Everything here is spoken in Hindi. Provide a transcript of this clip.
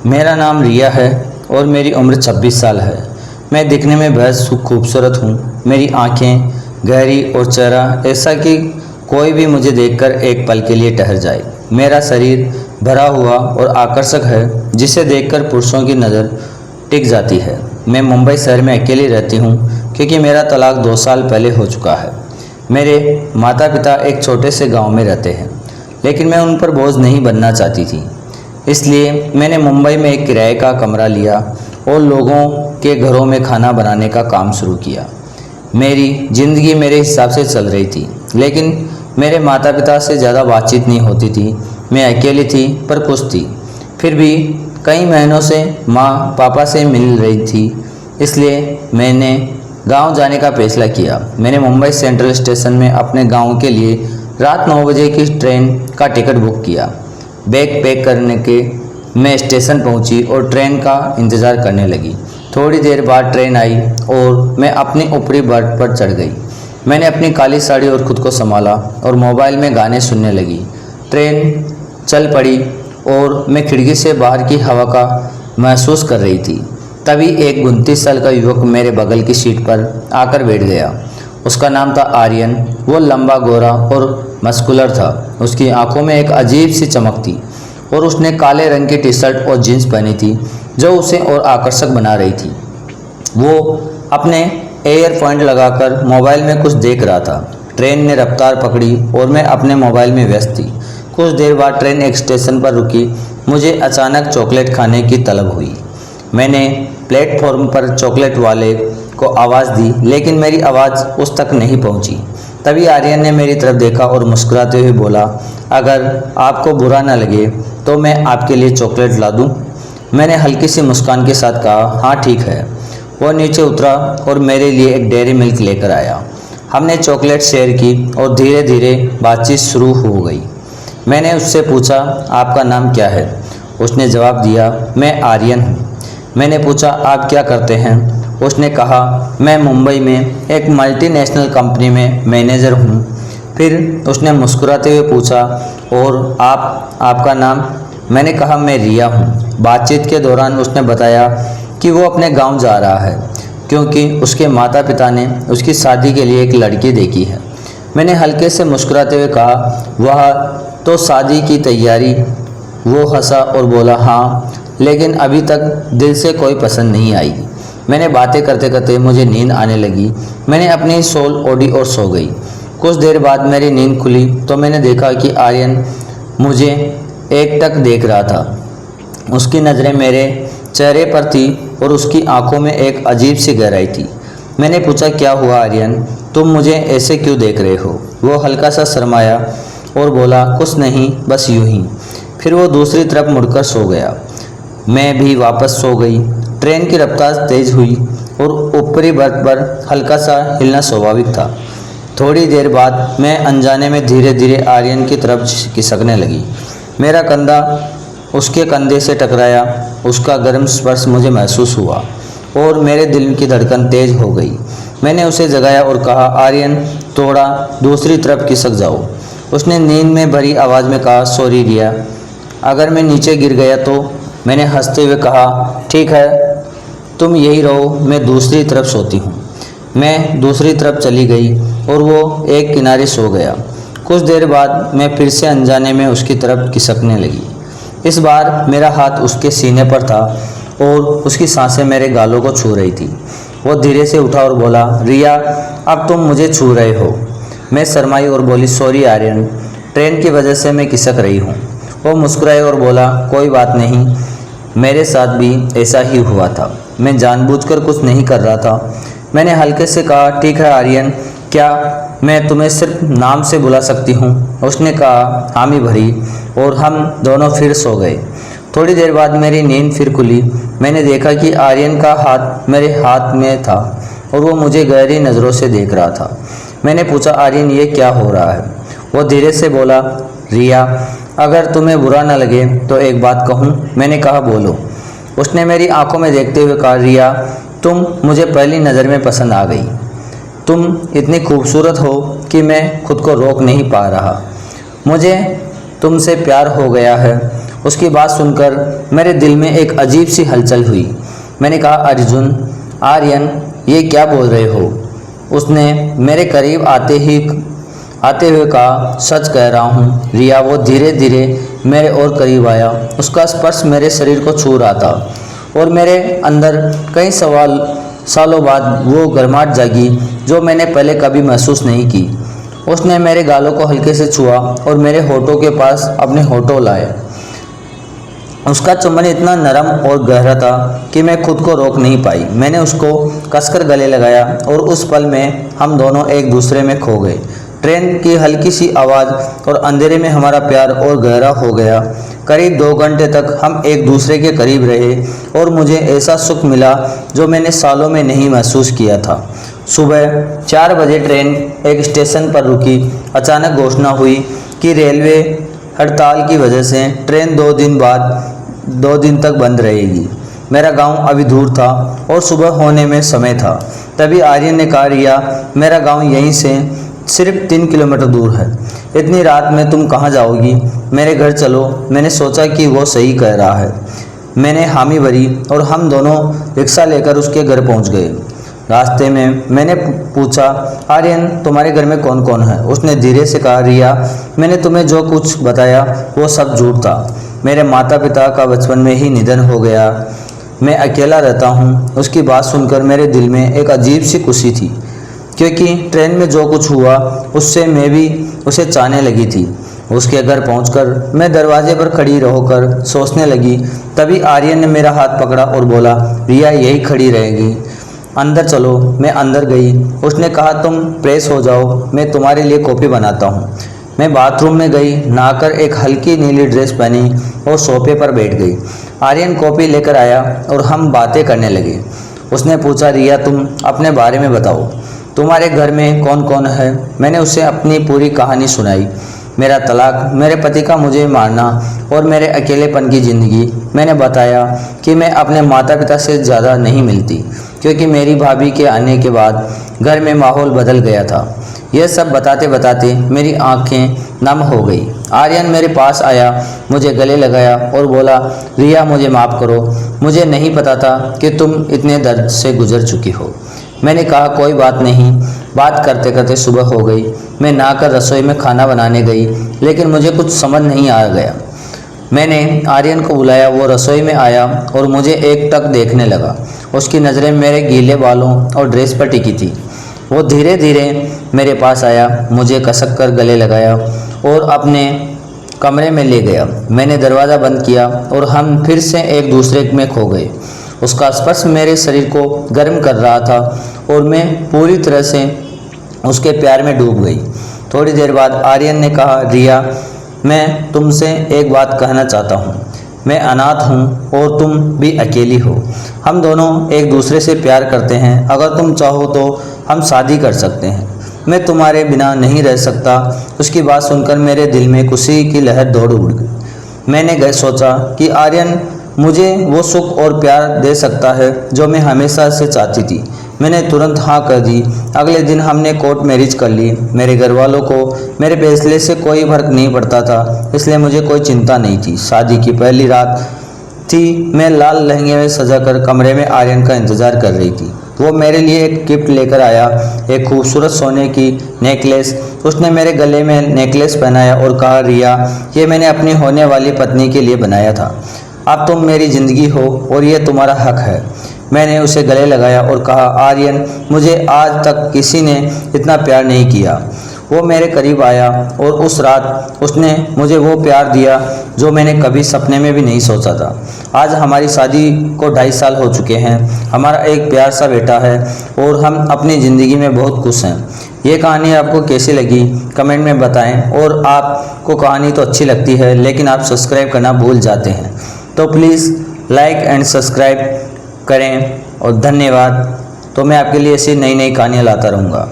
मेरा नाम रिया है और मेरी उम्र 26 साल है। मैं दिखने में बेहद खूबसूरत हूँ। मेरी आंखें गहरी और चेहरा ऐसा कि कोई भी मुझे देखकर एक पल के लिए ठहर जाए। मेरा शरीर भरा हुआ और आकर्षक है जिसे देखकर पुरुषों की नज़र टिक जाती है। मैं मुंबई शहर में अकेली रहती हूँ क्योंकि मेरा तलाक 2 साल पहले हो चुका है। मेरे माता पिता एक छोटे से गांव में रहते हैं, लेकिन मैं उन पर बोझ नहीं बनना चाहती थी। इसलिए मैंने मुंबई में एक किराए का कमरा लिया और लोगों के घरों में खाना बनाने का काम शुरू किया। मेरी ज़िंदगी मेरे हिसाब से चल रही थी, लेकिन मेरे माता पिता से ज़्यादा बातचीत नहीं होती थी। मैं अकेली थी पर खुश थी। फिर भी कई महीनों से माँ पापा से मिल रही थी, इसलिए मैंने गांव जाने का फैसला किया। मैंने मुंबई सेंट्रल स्टेशन में अपने गांव के लिए रात 9 बजे की ट्रेन का टिकट बुक किया। बैग पैक करने के मैं स्टेशन पहुंची और ट्रेन का इंतज़ार करने लगी। थोड़ी देर बाद ट्रेन आई और मैं अपनी ऊपरी बर्थ पर चढ़ गई। मैंने अपनी काली साड़ी और खुद को संभाला और मोबाइल में गाने सुनने लगी। ट्रेन चल पड़ी और मैं खिड़की से बाहर की हवा का महसूस कर रही थी। तभी एक 29 साल का युवक मेरे बगल की सीट पर आकर बैठ गया। उसका नाम था आर्यन। वो लंबा, गोरा और मस्कुलर था। उसकी आंखों में एक अजीब सी चमक थी और उसने काले रंग की टी शर्ट और जीन्स पहनी थी जो उसे और आकर्षक बना रही थी। वो अपने ईयरफोन लगाकर मोबाइल में कुछ देख रहा था। ट्रेन ने रफ्तार पकड़ी और मैं अपने मोबाइल में व्यस्त थी। कुछ देर बाद ट्रेन एक स्टेशन पर रुकी। मुझे अचानक चॉकलेट खाने की तलब हुई। मैंने प्लेटफॉर्म पर चॉकलेट वाले को आवाज़ दी, लेकिन मेरी आवाज़ उस तक नहीं पहुंची। तभी आर्यन ने मेरी तरफ देखा और मुस्कुराते हुए बोला, अगर आपको बुरा न लगे तो मैं आपके लिए चॉकलेट ला दूं? मैंने हल्की सी मुस्कान के साथ कहा, हाँ ठीक है। वो नीचे उतरा और मेरे लिए एक डेयरी मिल्क लेकर आया। हमने चॉकलेट शेयर की और धीरे धीरे बातचीत शुरू हो गई। मैंने उससे पूछा, आपका नाम क्या है? उसने जवाब दिया, मैं आर्यन हूँ। मैंने पूछा, आप क्या करते हैं? उसने कहा, मैं मुंबई में एक मल्टीनेशनल कंपनी में मैनेजर हूँ। फिर उसने मुस्कुराते हुए पूछा, और आपका नाम? मैंने कहा, मैं रिया हूँ। बातचीत के दौरान उसने बताया कि वो अपने गांव जा रहा है क्योंकि उसके माता पिता ने उसकी शादी के लिए एक लड़की देखी है। मैंने हल्के से मुस्कुराते हुए कहा, वह तो शादी की तैयारी? वो हंसा और बोला, हाँ, लेकिन अभी तक दिल से कोई पसंद नहीं आई। मैंने बातें करते करते मुझे नींद आने लगी। मैंने अपनी शॉल ओढ़ी और सो गई। कुछ देर बाद मेरी नींद खुली तो मैंने देखा कि आर्यन मुझे एकटक देख रहा था। उसकी नज़रें मेरे चेहरे पर थी और उसकी आंखों में एक अजीब सी गहराई थी। मैंने पूछा, क्या हुआ आर्यन, तुम मुझे ऐसे क्यों देख रहे हो? वो हल्का सा शर्माया और बोला, कुछ नहीं, बस यूं ही। फिर वो दूसरी तरफ मुड़कर सो गया। मैं भी वापस सो गई। ट्रेन की रफ्तार तेज हुई और ऊपरी बर्थ पर हल्का सा हिलना स्वाभाविक था। थोड़ी देर बाद मैं अनजाने में धीरे धीरे आर्यन की तरफ खिसकने लगी। मेरा कंधा उसके कंधे से टकराया। उसका गर्म स्पर्श मुझे महसूस हुआ और मेरे दिल की धड़कन तेज हो गई। मैंने उसे जगाया और कहा, आर्यन, थोड़ा दूसरी तरफ खिसक जाओ। उसने नींद में भरी आवाज़ में कहा, सॉरी रिया, अगर मैं नीचे गिर गया तो? मैंने हंसते हुए कहा, ठीक है, तुम यही रहो, मैं दूसरी तरफ सोती हूँ। मैं दूसरी तरफ चली गई और वो एक किनारे सो गया। कुछ देर बाद मैं फिर से अनजाने में उसकी तरफ खिसकने लगी। इस बार मेरा हाथ उसके सीने पर था और उसकी सांसें मेरे गालों को छू रही थी। वो धीरे से उठा और बोला, रिया, अब तुम मुझे छू रहे हो। मैं शर्माई और बोली, सॉरी आर्यन, ट्रेन की वजह से मैं खिसक रही हूँ। वो मुस्कुराए और बोला, कोई बात नहीं, मेरे साथ भी ऐसा ही हुआ था। मैं जानबूझकर कुछ नहीं कर रहा था। मैंने हल्के से कहा, ठीक है आर्यन, क्या मैं तुम्हें सिर्फ नाम से बुला सकती हूँ? उसने कहा, हामी भरी और हम दोनों फिर सो गए। थोड़ी देर बाद मेरी नींद फिर खुली। मैंने देखा कि आर्यन का हाथ मेरे हाथ में था और वो मुझे गहरी नज़रों से देख रहा था। मैंने पूछा, आर्यन, ये क्या हो रहा है? वो धीरे से बोला, रिया, अगर तुम्हें बुरा न लगे तो एक बात कहूँ? मैंने कहा, बोलो। उसने मेरी आंखों में देखते हुए कहा, रिया, तुम मुझे पहली नज़र में पसंद आ गई। तुम इतनी खूबसूरत हो कि मैं खुद को रोक नहीं पा रहा। मुझे तुमसे प्यार हो गया है उसकी बात सुनकर मेरे दिल में एक अजीब सी हलचल हुई। मैंने कहा, आर्यन ये क्या बोल रहे हो? उसने मेरे करीब आते हुए कहा, सच कह रहा हूँ रिया। वो धीरे धीरे मेरे और करीब आया। उसका स्पर्श मेरे शरीर को छू रहा था और मेरे अंदर कई सालों बाद वो गर्माहट जागी जो मैंने पहले कभी महसूस नहीं की। उसने मेरे गालों को हल्के से छुआ और मेरे होठों के पास अपने होठों लाए। उसका चुंबन इतना नरम और गहरा था कि मैं खुद को रोक नहीं पाई। मैंने उसको कसकर गले लगाया और उस पल में हम दोनों एक दूसरे में खो गए। ट्रेन की हल्की सी आवाज़ और अंधेरे में हमारा प्यार और गहरा हो गया। करीब 2 घंटे तक हम एक दूसरे के करीब रहे और मुझे ऐसा सुख मिला जो मैंने सालों में नहीं महसूस किया था। सुबह 4 बजे ट्रेन एक स्टेशन पर रुकी। अचानक घोषणा हुई कि रेलवे हड़ताल की वजह से ट्रेन 2 दिन तक बंद रहेगी। मेरा गांव अभी दूर था और सुबह होने में समय था। तभी आर्यन ने कहा, रिया, मेरा गांव यहीं से सिर्फ 3 किलोमीटर दूर है। इतनी रात में तुम कहाँ जाओगी? मेरे घर चलो। मैंने सोचा कि वो सही कह रहा है। मैंने हामी भरी और हम दोनों रिक्शा लेकर उसके घर पहुँच गए। रास्ते में मैंने पूछा, आर्यन, तुम्हारे घर में कौन कौन है? उसने धीरे से कहा, रिया, मैंने तुम्हें जो कुछ बताया वो सब झूठ था। मेरे माता पिता का बचपन में ही निधन हो गया। मैं अकेला रहता हूँ। उसकी बात सुनकर मेरे दिल में एक अजीब सी खुशी थी, क्योंकि ट्रेन में जो कुछ हुआ उससे मैं भी उसे चाहने लगी थी। उसके घर पहुंचकर मैं दरवाजे पर खड़ी रहकर सोचने लगी। तभी आर्यन ने मेरा हाथ पकड़ा और बोला, रिया यही खड़ी रहेगी, अंदर चलो। मैं अंदर गई। उसने कहा, तुम फ्रेश हो जाओ, मैं तुम्हारे लिए कॉफ़ी बनाता हूँ। मैं बाथरूम में गई, नहाकर एक हल्की नीली ड्रेस पहनी और सोफे पर बैठ गई। आर्यन कॉफ़ी लेकर आया और हम बातें करने लगे। उसने पूछा, रिया, तुम अपने बारे में बताओ, तुम्हारे घर में कौन कौन है? मैंने उसे अपनी पूरी कहानी सुनाई। मेरा तलाक, मेरे पति का मुझे मारना और मेरे अकेलेपन की ज़िंदगी। मैंने बताया कि मैं अपने माता पिता से ज़्यादा नहीं मिलती, क्योंकि मेरी भाभी के आने के बाद घर में माहौल बदल गया था। यह सब बताते बताते मेरी आंखें नम हो गई। आर्यन मेरे पास आया, मुझे गले लगाया और बोला, रिया, मुझे माफ़ करो। मुझे नहीं पता था कि तुम इतने दर्द से गुजर चुकी हो। मैंने कहा, कोई बात नहीं। बात करते करते सुबह हो गई। मैं नहाकर रसोई में खाना बनाने गई, लेकिन मुझे कुछ समझ नहीं आ गया। मैंने आर्यन को बुलाया। वो रसोई में आया और मुझे एकटक देखने लगा। उसकी नज़रें मेरे गीले बालों और ड्रेस पर टिकी थी। वो धीरे धीरे मेरे पास आया, मुझे कसक कर गले लगाया और अपने कमरे में ले गया। मैंने दरवाज़ा बंद किया और हम फिर से एक दूसरे में खो गए। उसका स्पर्श मेरे शरीर को गर्म कर रहा था और मैं पूरी तरह से उसके प्यार में डूब गई। थोड़ी देर बाद आर्यन ने कहा, रिया, मैं तुमसे एक बात कहना चाहता हूँ। मैं अनाथ हूँ और तुम भी अकेली हो। हम दोनों एक दूसरे से प्यार करते हैं। अगर तुम चाहो तो हम शादी कर सकते हैं। मैं तुम्हारे बिना नहीं रह सकता। उसकी बात सुनकर मेरे दिल में खुशी की लहर दौड़ उठ गई। मैंने सोचा कि आर्यन मुझे वो सुख और प्यार दे सकता है जो मैं हमेशा से चाहती थी। मैंने तुरंत हाँ कर दी। अगले दिन हमने कोर्ट मैरिज कर ली। मेरे घर वालों को मेरे फैसले से कोई फर्क नहीं पड़ता था, इसलिए मुझे कोई चिंता नहीं थी। शादी की पहली रात थी। मैं लाल लहंगे में सजाकर कमरे में आर्यन का इंतज़ार कर रही थी। वो मेरे लिए एक गिफ्ट लेकर आया, एक खूबसूरत सोने की नेकलेस। उसने मेरे गले में नेकलेस पहनाया और कहा, रिया, ये मैंने अपनी होने वाली पत्नी के लिए बनाया था। अब तुम मेरी ज़िंदगी हो और ये तुम्हारा हक है। मैंने उसे गले लगाया और कहा, आर्यन, मुझे आज तक किसी ने इतना प्यार नहीं किया। वो मेरे करीब आया और उस रात उसने मुझे वो प्यार दिया जो मैंने कभी सपने में भी नहीं सोचा था। आज हमारी शादी को 2.5 साल हो चुके हैं। हमारा एक प्यार सा बेटा है और हम अपनी ज़िंदगी में बहुत खुश हैं। ये कहानी आपको कैसी लगी कमेंट में बताएं। और आपको कहानी तो अच्छी लगती है, लेकिन आप सब्सक्राइब करना भूल जाते हैं, तो प्लीज़ लाइक एंड सब्सक्राइब करें और धन्यवाद। तो मैं आपके लिए ऐसी नई नई कहानियाँ लाता रहूँगा।